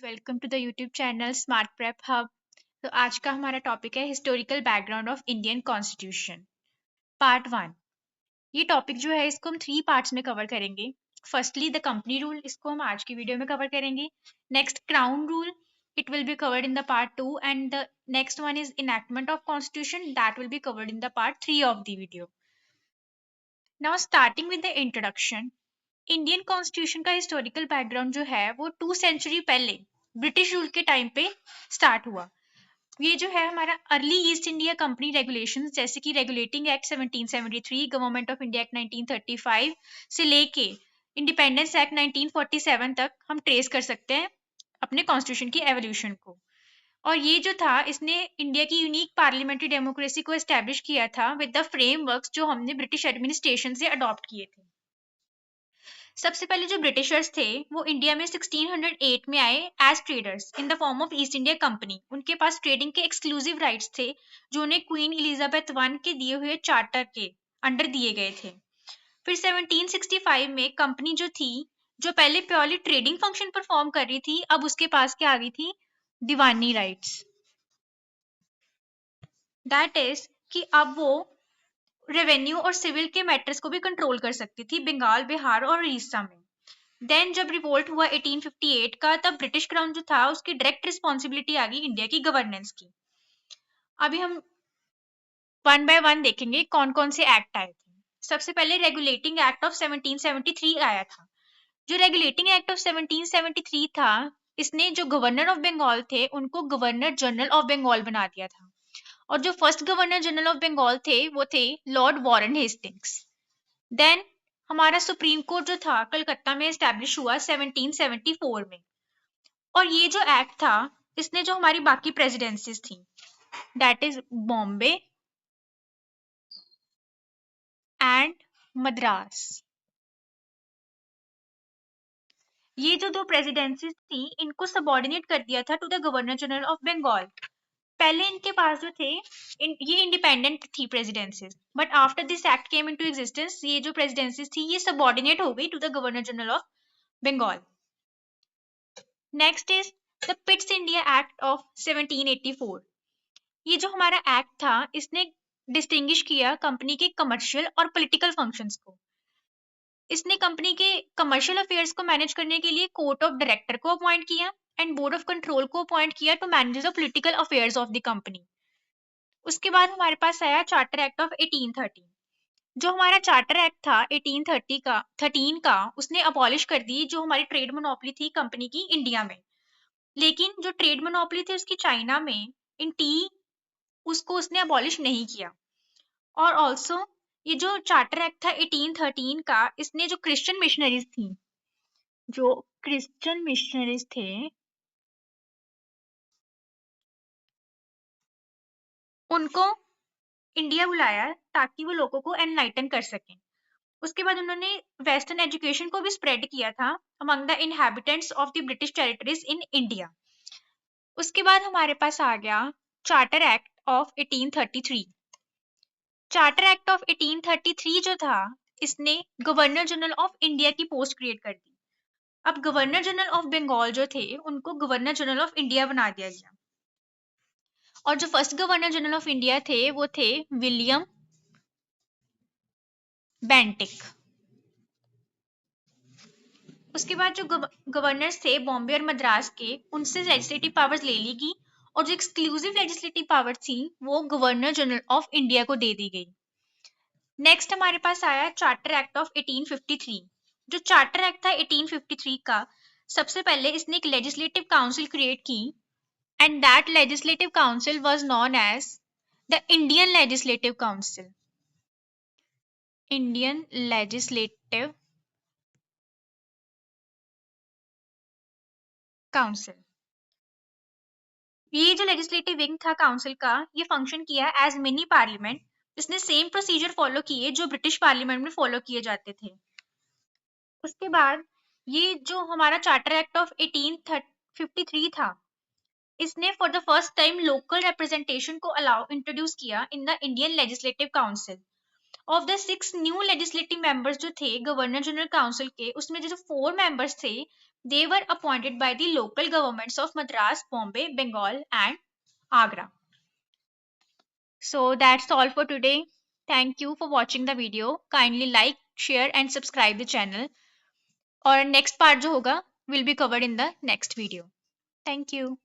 Welcome to the YouTube channel smart prep hub. तो आज का हमारा टॉपिक है historical background of Indian constitution part one. ये टॉपिक जो है इसको हम 3 पार्ट्स में कवर करेंगे। फर्स्टली द कंपनी रूल, इसको हम आज की वीडियो में कवर करेंगे। Next crown rule, it will be covered in the part 2 and the next one is enactment of constitution that will be covered in the part 3 of the video. Now starting with the introduction. Indian constitution का historical background जो है वो 2 century पहले British rule के time पे start हुआ। ये जो है हमारा early east India company regulations जैसे कि regulating act 1773, government of India act 1935 से लेके इंडिपेंडेंस एक्ट 1947 तक हम ट्रेस कर सकते हैं अपने कॉन्स्टिट्यूशन की एवोल्यूशन को। और ये जो था इसने इंडिया की यूनिक पार्लियामेंट्री डेमोक्रेसी को एस्टेब्लिश किया था विद द फ्रेमवर्क्स जो हमने ब्रिटिश एडमिनिस्ट्रेशन से अडॉप्ट किए थे। सबसे पहले जो ब्रिटिशर्स थे वो इंडिया में 1608 में आए as traders in the form of East India company. उनके पास ट्रेडिंग के एक्सक्लूसिव राइट्स थे जो उन्हें क्वीन एलिजाबेथ वन के दिए हुए चार्टर के अंडर दिए गए थे। फिर 1765 में कंपनी जो थी, जो पहले प्योरली ट्रेडिंग फंक्शन परफॉर्म कर रही थी, अब उसके पास क्या आ गई थी, दीवानी राइट्स। दैट इज कि अब वो रेवेन्यू और सिविल के मैटर्स को भी कंट्रोल कर सकती थी बंगाल, बिहार और उड़ीसा में। देन जब रिवोल्ट हुआ 1858 का, तब ब्रिटिश क्राउन जो था उसकी डायरेक्ट रिस्पॉन्सिबिलिटी आ गई इंडिया की गवर्नेंस की। अभी हम वन बाय वन देखेंगे कौन कौन से एक्ट आए थे। सबसे पहले रेगुलेटिंग एक्ट ऑफ 1773 आया था। जो रेगुलेटिंग एक्ट ऑफ 1773 था, इसने जो गवर्नर ऑफ बंगाल थे उनको गवर्नर जनरल ऑफ बंगाल बना दिया था। और जो first governor general of Bengal थे वो थे लॉर्ड वॉरेन हेस्टिंग्स। देन हमारा सुप्रीम कोर्ट जो था कलकत्ता में एस्टैब्लिश हुआ 1774 में। और ये जो एक्ट था इसने जो हमारी बाकी प्रेसिडेंसीज थी, that is Bombay and Madras, ये जो दो प्रेसिडेंसीज थी इनको सबऑर्डिनेट कर दिया था to the governor general of Bengal. पहले इनके पास जो थे ये इंडिपेंडेंट थी presidencies, but after this act came into existence ये जो प्रेसिडेंसीज थी ये सबऑर्डिनेट हो गई to the governor general of Bengal. Next is the Pitt's India act of 1784। ये जो हमारा एक्ट था इसने डिस्टिंग्विश किया कंपनी के कमर्शियल और पॉलिटिकल फंक्शंस को। इसने कंपनी के कमर्शियल अफेयर्स को मैनेज करने के लिए कोर्ट ऑफ डायरेक्टर को अपॉइंट किया एंड बोर्ड ऑफ कंट्रोल को अपॉइंट किया to manage the political affairs of the company. उसके बाद हमारे पास आया चार्टर एक्ट ऑफ 1813। जो हमारा चार्टर एक्ट था 1813 का उसने अबॉलिश कर दी जो हमारी ट्रेड मोनोपोली थी कंपनी की इंडिया में। लेकिन जो ट्रेड मोनोपोली थी उसकी चाइना में इन टी, उसको उसने अबॉलिश नहीं किया। और ऑल्सो ये जो चार्टर एक्ट था 1813 का, इसने जो क्रिश्चियन मिशनरीज थी, जो क्रिश्चियन मिशनरीज थे उनको इंडिया बुलाया ताकि वो लोगों को एनलाइटन कर सकें। उसके बाद उन्होंने वेस्टर्न एजुकेशन को भी स्प्रेड किया था among the inhabitants of the British territories in India. उसके बाद हमारे पास आ गया charter act of 1833। Charter act of 1833 जो था इसने गवर्नर जनरल ऑफ इंडिया की पोस्ट क्रिएट कर दी। अब गवर्नर जनरल ऑफ बंगाल जो थे उनको गवर्नर जनरल ऑफ इंडिया बना दिया गया। और जो first governor general of India थे वो थे विलियम बेंटिक। उसके बाद जो गवर्नर्स थे बॉम्बे और मद्रास के, उनसे लेजिस्लेटिव पावर्स ले ली गई और जो एक्सक्लूसिव लेजिस्लेटिव पावर थी वो गवर्नर जनरल ऑफ इंडिया को दे दी गई। नेक्स्ट हमारे पास आया चार्टर एक्ट ऑफ 1853। जो चार्टर एक्ट था 1853 का, सबसे पहले इसने एक लेजिस्लेटिव काउंसिल क्रिएट की and that legislative council was known as the Indian legislative council. Indian legislative council, ये जो लेजिस्लेटिव विंग था काउंसिल का, ये फंक्शन किया एज मिनी पार्लियामेंट। इसने सेम प्रोसीजर फॉलो किए जो ब्रिटिश पार्लियामेंट में फॉलो किए जाते थे। उसके बाद ये जो हमारा चार्टर एक्ट ऑफ 1853 था, इसने for the first time local representation को अलाउ इंट्रोड्यूस किया in the Indian legislative council. Of the 6 new legislative members जो थे गवर्नर जनरल काउंसिल के, उसमें जो 4 मेंबर्स थे They were appointed by the local governments of Madras, Bombay, Bengal, and Agra. So that's all for today. Thank you for watching the video. Kindly like, share, and subscribe the channel. और next part जो होगा will be covered in the next video. Thank you.